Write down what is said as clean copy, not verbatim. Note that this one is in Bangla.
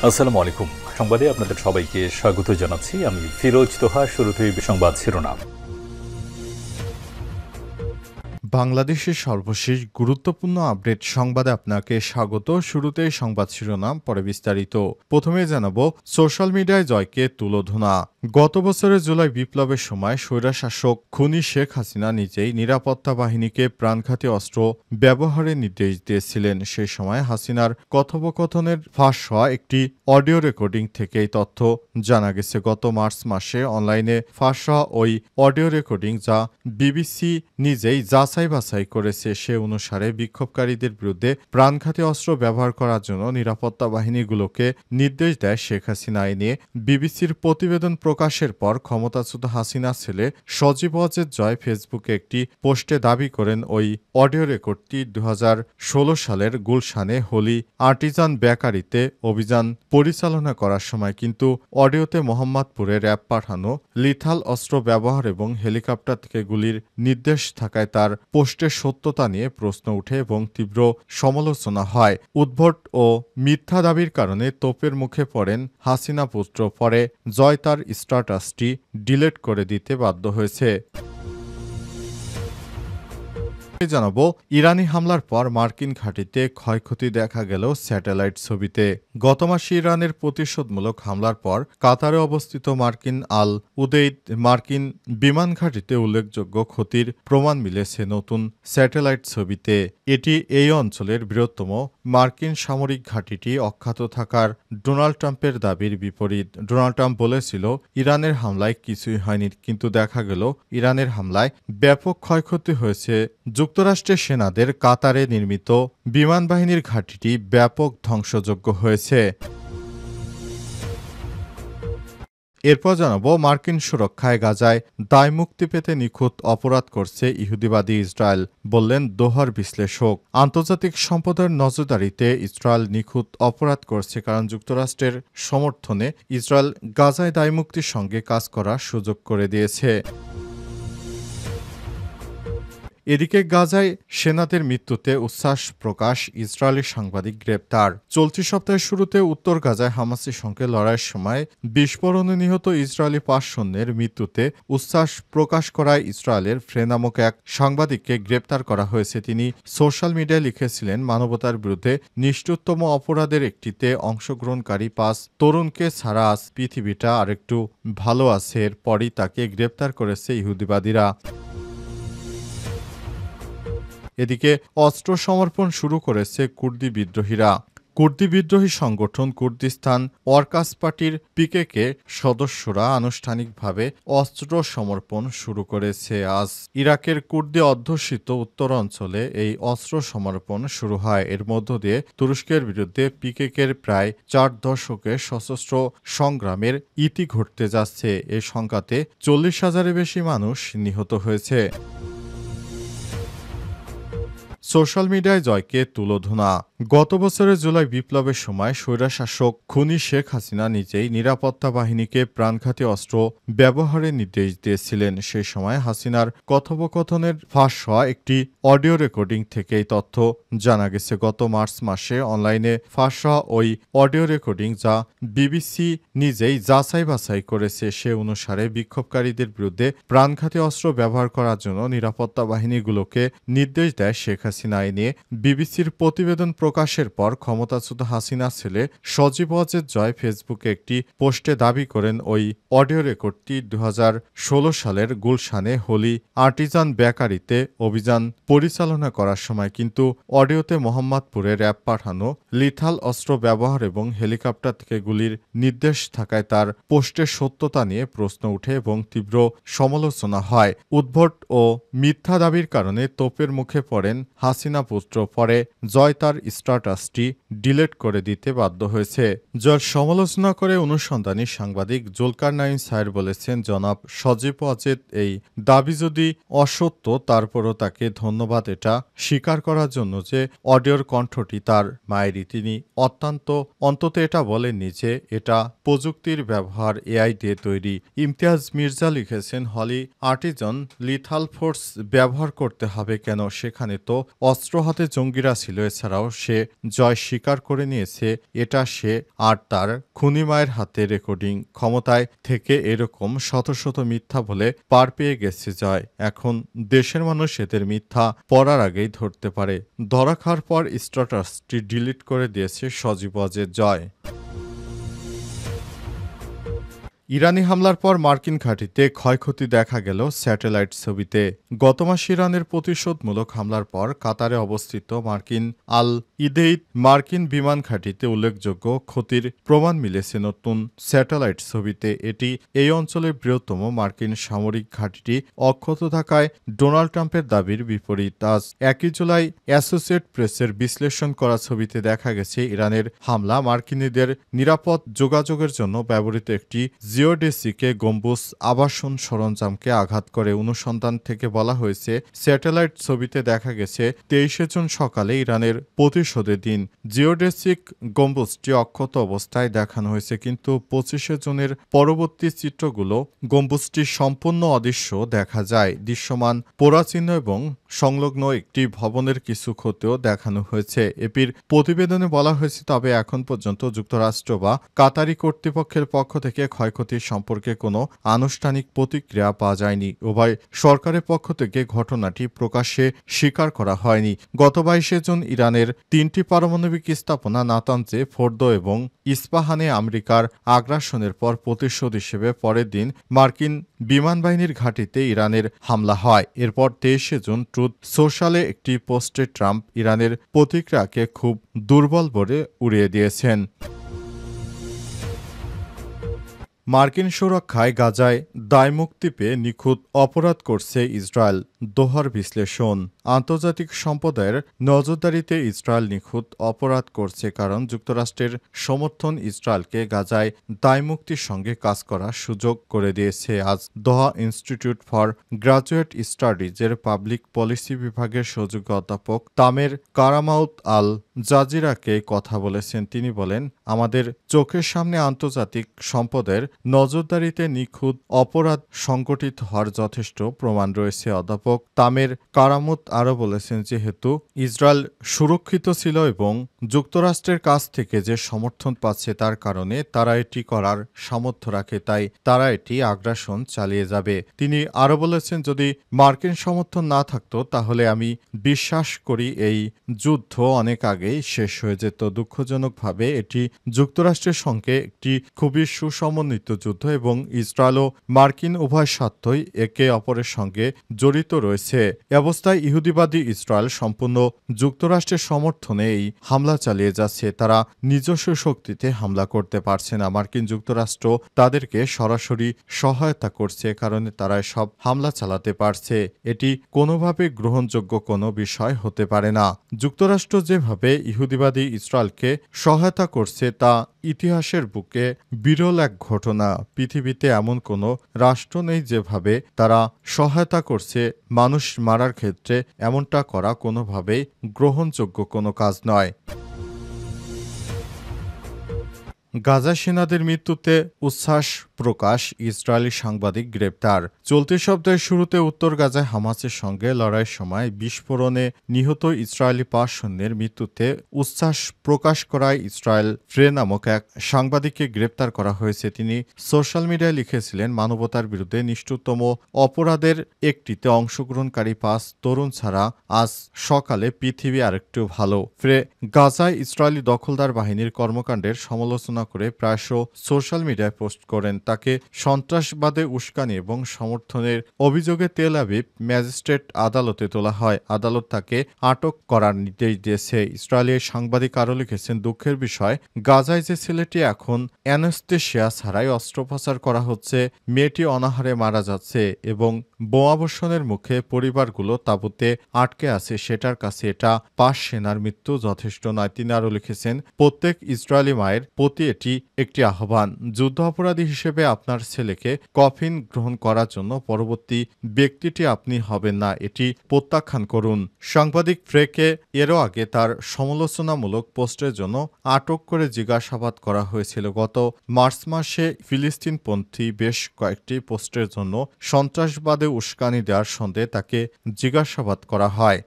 আসসালামু আলাইকুম। সংবাদে আপনাদের সবাইকে স্বাগত জানাচ্ছি। আমি ফিরোজ তোহা। শুরুতেই সংবাদ শিরোনাম। বাংলাদেশের সর্বশেষ গুরুত্বপূর্ণ আপডেট সংবাদে আপনাকে স্বাগত। শুরুতেই সংবাদ শিরোনাম, পরে বিস্তারিত। প্রথমে জানাবো সোশ্যাল মিডিয়ায় জয়কে তুলোধনা। গত বছরের জুলাই বিপ্লবের সময় স্বৈরশাসক খুনি শেখ হাসিনা নিজেই নিরাপত্তা বাহিনীকে প্রাণঘাতী অস্ত্র ব্যবহারের নির্দেশ দিয়েছিলেন। সেই সময় হাসিনার কথোপকথনের ফাঁস হওয়া একটি অডিও রেকর্ডিং থেকে এই তথ্য জানা গেছে। গত মার্চ মাসে অনলাইনে ফাঁস হওয়া ওই অডিও রেকর্ডিং, যা বিবিসি নিজেই যাচাই বাছাই করেছে, সে অনুসারে বিক্ষোভকারীদের বিরুদ্ধে প্রাণঘাতী অস্ত্র ব্যবহার করার জন্য নিরাপত্তা বাহিনীগুলোকে নির্দেশ দেয় শেখ হাসিনা। এ নিয়ে বিবিসির প্রতিবেদন প্রকাশের পর ক্ষমতাচ্যুত হাসিনা ছেলে সজীব ওয়াজেদ জয় ফেসবুকে একটি পোস্টে দাবি করেন ওই অডিও রেকর্ডটি 2016 সালের গুলশানে হোলি আর্টিজান বেকারিতে অভিযান পরিচালনা করার সময়, কিন্তু অডিওতে মোহাম্মদপুরে র্যাব পাঠানো লিথাল অস্ত্র ব্যবহার এবং হেলিকপ্টার থেকে গুলির নির্দেশ থাকায় তার পোস্টের সত্যতা নিয়ে প্রশ্ন ওঠে এবং তীব্র সমালোচনা হয়। উদ্ভট ও মিথ্যা দাবির কারণে তোপের মুখে পড়েন হাসিনা পুত্র। পরে জয় তার স্ট্যাটাসটি ডিলিট করে দিতে বাধ্য হয়েছে। জানাবো ইরানি হামলার পর মার্কিন ঘাঁটিতে ক্ষয়ক্ষতি দেখা গেল স্যাটেলাইট ছবিতে। গত মাসে ইরানের প্রতিশোধমূলক হামলার পর কাতারে অবস্থিত মার্কিন আল উদেইদ মার্কিন বিমান ঘাঁটিতে উল্লেখযোগ্য ক্ষতির প্রমাণ মিলেছে নতুন স্যাটেলাইট ছবিতে। এটি এই অঞ্চলের বৃহত্তম মার্কিন সামরিক ঘাঁটিটি অক্ষত থাকার ডোনাল্ড ট্রাম্পের দাবির বিপরীত। ডোনাল্ড ট্রাম্প বলেছিল, ইরানের হামলায় কিছুই হয়নি, কিন্তু দেখা গেল ইরানের হামলায় ব্যাপক ক্ষয়ক্ষতি হয়েছে। যুক্তরাষ্ট্রের সেনাদের কাতারে নির্মিত বিমান বাহিনীর ঘাঁটিটি ব্যাপক ধ্বংসযোগ্য হয়েছে। এরপর জানাবো মার্কিন সুরক্ষায় গাজায় দায় মুক্তি পেতে নিখুঁত অপরাধ করছে ইহুদিবাদী ইসরায়েল, বললেন দোহার বিশ্লেষক। আন্তর্জাতিক সম্প্রদায়ের নজরদারিতে ইসরায়েল নিখুঁত অপরাধ করছে, কারণ যুক্তরাষ্ট্রের সমর্থনে ইসরায়েল গাজায় দায় মুক্তির সঙ্গে কাজ করার সুযোগ করে দিয়েছে। এদিকে গাজায় সেনাদের মৃত্যুতে উচ্ছ্বাস প্রকাশ, ইসরায়েলি সাংবাদিক গ্রেপ্তার। চলতি সপ্তাহের শুরুতে উত্তর গাজায় হামাসের সঙ্গে লড়াইয়ের সময় বিস্ফোরণে নিহত ইসরায়েলি 5 সৈন্যের মৃত্যুতে উচ্ছ্বাস প্রকাশ করায় ইসরায়েলের ফ্রে নামক এক সাংবাদিককে গ্রেপ্তার করা হয়েছে। তিনি সোশ্যাল মিডিয়ায় লিখেছিলেন, মানবতার বিরুদ্ধে নিষ্ঠুরতম অপরাধের একটিতে অংশগ্রহণকারী 5 তরুণকে ছাড়া আজ পৃথিবীটা আরেকটু ভালো আছে। এরপরই তাকে গ্রেপ্তার করেছে ইহুদিবাদীরা। এদিকে অস্ত্র সমর্পণ শুরু করেছে কুর্দি বিদ্রোহীরা। কুর্দি বিদ্রোহী সংগঠন কুর্দিস্তান ওয়ার্কার্স পার্টির পিকেকে সদস্যরা আনুষ্ঠানিকভাবে অস্ত্র সমর্পণ শুরু করেছে। আজ ইরাকের কুর্দি অধ্যুষিত উত্তর অঞ্চলে এই অস্ত্র সমর্পণ শুরু হয়। এর মধ্য দিয়ে তুরস্কের বিরুদ্ধে পিকেকের প্রায় 4 দশকের সশস্ত্র সংগ্রামের ইতি ঘটতে যাচ্ছে। এই সংঘাতে 40,000-এর বেশি মানুষ নিহত হয়েছে। সোশ্যাল মিডিয়ায় জয়কে তুলোধনা। গত বছরের জুলাই বিপ্লবের সময় স্বৈরশাসক খুনি শেখ হাসিনা নিজেই নিরাপত্তা বাহিনীকে প্রাণঘাতী অস্ত্র ব্যবহারের নির্দেশ দিয়েছিলেন। সেই সময় হাসিনার কথোপকথনের ফাঁস হওয়া একটি অডিও রেকর্ডিং থেকে এই তথ্য জানা গেছে। গত মার্চ মাসে অনলাইনে ফাঁস হওয়া ওই অডিও রেকর্ডিং, যা বিবিসি নিজেই যাচাই বাছাই করেছে, সে অনুসারে বিক্ষোভকারীদের বিরুদ্ধে প্রাণঘাতী অস্ত্র ব্যবহার করার জন্য নিরাপত্তা বাহিনীগুলোকে নির্দেশ দেয় শেখ হাসিনা। এ নিয়ে বিবিসির প্রতিবেদন প্রকাশের পর ক্ষমতাচ্যুত হাসিনা ছেলে সজীব ওয়াজেদ জয় ফেসবুকে একটি পোস্টে দাবি করেন ওই অডিও রেকর্ডটি 2016 সালের গুলশানে হোলি আর্টিজান বেকারিতে অভিযান পরিচালনা করার সময়, কিন্তু অডিওতে মোহাম্মদপুরে র্যাব পাঠানো লিথাল অস্ত্র ব্যবহার এবং হেলিকপ্টার থেকে গুলির নির্দেশ থাকায় তার পোস্টের সত্যতা নিয়ে প্রশ্ন ওঠে এবং তীব্র সমালোচনা হয়। উদ্ভট ও মিথ্যা দাবির কারণে তোপের মুখে পড়েন হাসিনা পুত্র। পরে জয় তার স্ট্যাটাসটি ডিলিট করে দিতে বাধ্য হয়েছে। যার সমালোচনা করে অনুসন্ধানী সাংবাদিক জুলকারনাইন সায়ের বলেছেন, জনাব সজীব ওয়াজেদ এই দাবি যদি অসত্য, তারপরও তাকে ধন্যবাদ এটা স্বীকার করার জন্য যে অডিওর কণ্ঠটি তার মায়েরই। তিনি অন্তত এটা বলেননি যে এটা প্রযুক্তির ব্যবহার এআই দিয়ে তৈরি। ইমতিয়াজ মির্জা লিখেছেন, হলি আর্টিজান লিথাল ফোর্স ব্যবহার করতে হবে কেন? সেখানে তো অস্ত্র হাতে জঙ্গিরা ছিল। এছাড়াও সে জয় স্বীকার করে নিয়েছে এটা সে আর তার খুনি মায়ের হাতে রেকর্ডিং ক্ষমতায় থেকে এরকম শত শত মিথ্যা বলে পার পেয়ে গেছে জয়। এখন দেশের মানুষ এদের মিথ্যা পড়ার আগেই ধরতে পারে। ধরা খাওয়ার পর স্ট্যাটাসটি ডিলিট করে দিয়েছে সজীব ওয়াজেদ জয়। ইরানি হামলার পর মার্কিন ঘাঁটিতে ক্ষয়ক্ষতি দেখা গেল স্যাটেলাইট ছবিতে। গত মাসে ইরানের প্রতিশোধমূলক হামলার পর কাতারে অবস্থিত মার্কিন আল ইদেইদ মার্কিন বিমান ঘাঁটিতে উল্লেখযোগ্য ক্ষতির প্রমাণ মিলেছে নতুন স্যাটেলাইট ছবিতে। এটি এই অঞ্চলের বৃহত্তম মার্কিন সামরিক ঘাঁটিটি অক্ষত থাকায় ডোনাল্ড ট্রাম্পের দাবির বিপরীত। আজ 1 জুলাই অ্যাসোসিয়েট প্রেসের বিশ্লেষণ করা ছবিতে দেখা গেছে ইরানের হামলা মার্কিনীদের নিরাপদ যোগাযোগের জন্য ব্যবহৃত একটি জিওডেসিকে গম্বুজ আবাসন সরঞ্জামকে আঘাত করে। অনুসন্ধান থেকে বলা হয়েছে স্যাটেলাইট ছবিতে দেখা গেছে 23 জুন সকালে ইরানের প্রতিশোধের দিন জিওডেসিক গম্বুজটি অক্ষত অবস্থায় দেখানো হয়েছে, কিন্তু 25 জুনের পরবর্তী চিত্রগুলো গম্বুজটি সম্পূর্ণ অদৃশ্য দেখা যায়। দৃশ্যমান পোড়াচিহ্ন এবং সংলগ্ন একটি ভবনের কিছু ক্ষতিও দেখানো হয়েছে। এপির প্রতিবেদনে বলা হয়েছে, তবে এখন পর্যন্ত যুক্তরাষ্ট্র বা কাতারি কর্তৃপক্ষের পক্ষ থেকে ক্ষয়ক্ষতি সম্পর্কে কোনো আনুষ্ঠানিক প্রতিক্রিয়া পাওয়া যায়নি। উভয় সরকারের পক্ষ থেকে ঘটনাটি প্রকাশ্যে স্বীকার করা হয়নি। গত 22 জুন ইরানের 3টি পারমাণবিক স্থাপনা নাতানজে, ফোর্দো এবং ইস্পাহানে আমেরিকার আগ্রাসনের পর প্রতিশোধ হিসেবে পরের দিন মার্কিন বিমান বাহিনীর ঘাঁটিতে ইরানের হামলা হয়। এরপর 23 জুন ট্রুথ সোশ্যালে একটি পোস্টে ট্রাম্প ইরানের প্রতিক্রিয়াকে খুব দুর্বল বলে উড়িয়ে দিয়েছেন। মার্কিন সুরক্ষায় গাজায় দায়মুক্তি পেয়ে নিখুঁত অপরাধ করছে ইসরায়েল, দোহার বিশ্লেষণ। আন্তর্জাতিক সম্প্রদায়ের নজরদারিতে ইসরায়েল নিখুঁত অপরাধ করছে, কারণ যুক্তরাষ্ট্রের সমর্থন ইসরায়েলকে গাজায় দায়মুক্তির সঙ্গে কাজ করার সুযোগ করে দিয়েছে। আজ দোহা ইনস্টিটিউট ফর গ্রাজুয়েট স্টাডিজের পাবলিক পলিসি বিভাগের সহযোগী অধ্যাপক তামের কারামাউত আল জাজিরাকে কথা বলেছেন। তিনি বলেন, আমাদের চোখের সামনে আন্তর্জাতিক সম্প্রদায়ের নজরদারিতে নিখুঁত অপরাধ সংগঠিত হওয়ার যথেষ্ট প্রমাণ রয়েছে। অধ্যাপক তামের কারামত আরও বলেছেন, যেহেতু ইসরায়েল সুরক্ষিত ছিল এবং যুক্তরাষ্ট্রের কাছ থেকে যে সমর্থন পাচ্ছে তার কারণে তারা এটি করার সামর্থ্য রাখে, তাই তারা এটি আগ্রাসন চালিয়ে যাবে। তিনি আরও বলেছেন, যদি মার্কিন সমর্থন না থাকতো তাহলে আমি বিশ্বাস করি এই যুদ্ধ অনেক আগেই শেষ হয়ে যেত। দুঃখজনকভাবে এটি যুক্তরাষ্ট্রের সঙ্গে একটি খুবই সুসমন্বিত যুদ্ধ এবং ইসরায়েল ও মার্কিন উভয় স্বার্থই একে অপরের সঙ্গে জড়িত রয়েছে। অবস্থায় ইহুদিবাদী ইসরায়েল সম্পূর্ণ যুক্তরাষ্ট্রের সমর্থনে এই হামলা চালিয়ে যাচ্ছে। তারা নিজস্ব শক্তিতে হামলা করতে পারছে না। মার্কিন যুক্তরাষ্ট্র তাদেরকে সরাসরি সহায়তা করছে, কারণে তারা সব হামলা চালাতে পারছে। এটি কোনোভাবে গ্রহণযোগ্য কোনো বিষয় হতে পারে না। যুক্তরাষ্ট্র যেভাবে ইহুদিবাদী ইসরায়েলকে সহায়তা করছে তা ইতিহাসের বুকে বিরল এক ঘটনা। পৃথিবীতে এমন কোনো রাষ্ট্র নেই যেভাবে তারা সহায়তা করছে মানুষ মারার ক্ষেত্রে। এমনটা করা কোনোভাবেই গ্রহণযোগ্য কোনো কাজ নয়। গাজা সেনাদের মৃত্যুতে উচ্ছ্বাস প্রকাশ, ইসরায়েলি সাংবাদিক গ্রেপ্তার। চলতি সপ্তাহের শুরুতে উত্তর গাজায় হামাসের সঙ্গে লড়াইয়ের সময় বিস্ফোরণে নিহত ইসরায়েলি 5 সৈন্যের মৃত্যুতে উচ্ছ্বাস প্রকাশ করায় ইসরায়েল ফ্রে নামক এক সাংবাদিককে গ্রেপ্তার করা হয়েছে। তিনি সোশ্যাল মিডিয়ায় লিখেছিলেন, মানবতার বিরুদ্ধে নিষ্ঠুরতম অপরাধের একটিতে অংশগ্রহণকারী 5 তরুণ ছাড়া আজ সকালে পৃথিবী আরেকটু ভালো। ফ্রে গাজায় ইসরায়েলি দখলদার বাহিনীর কর্মকাণ্ডের সমালোচনা করে প্রায়শ সোশ্যাল মিডিয়ায় পোস্ট করেন। তাকে সন্ত্রাসবাদে উস্কানি এবং সমর্থনের অভিযোগে তেল আবিব ম্যাজিস্ট্রেট আদালতে তোলা হয়। আদালত তাকে আটক করার নির্দেশ দিয়েছে। ইসরায়েলের সাংবাদিক আরও লিখেছেন, দুঃখের বিষয়, গাজায় যে ছেলেটি এখন অ্যানেস্থেশিয়া ছাড়াই অস্ত্রোপচার করা হচ্ছে, মেয়েটি অনাহারে মারা যাচ্ছে এবং বোমাবর্ষণের মুখে পরিবারগুলো তাঁবুতে আটকে আছে, সেটার কাছে এটা 5 সেনার মৃত্যু যথেষ্ট নয়। তিনি আরও লিখেছেন, প্রত্যেক ইসরায়েলি মায়ের প্রতি এটি একটি আহ্বান। যুদ্ধ অপরাধী হিসেবে আপনার ছেলেকে কফিন গ্রহণ করার জন্য পরবর্তী ব্যক্তিটি আপনি হবেন না, এটি প্রত্যাখ্যান করুন। সাংবাদিক ফ্রেকে এরও আগে তার সমালোচনামূলক পোস্টের জন্য আটক করে জিজ্ঞাসাবাদ করা হয়েছিল। গত মার্চ মাসে ফিলিস্তিনপন্থী বেশ কয়েকটি পোস্টের জন্য সন্ত্রাসবাদে উস্কানি দেওয়ার সন্দেহে তাকে জিজ্ঞাসাবাদ করা হয়।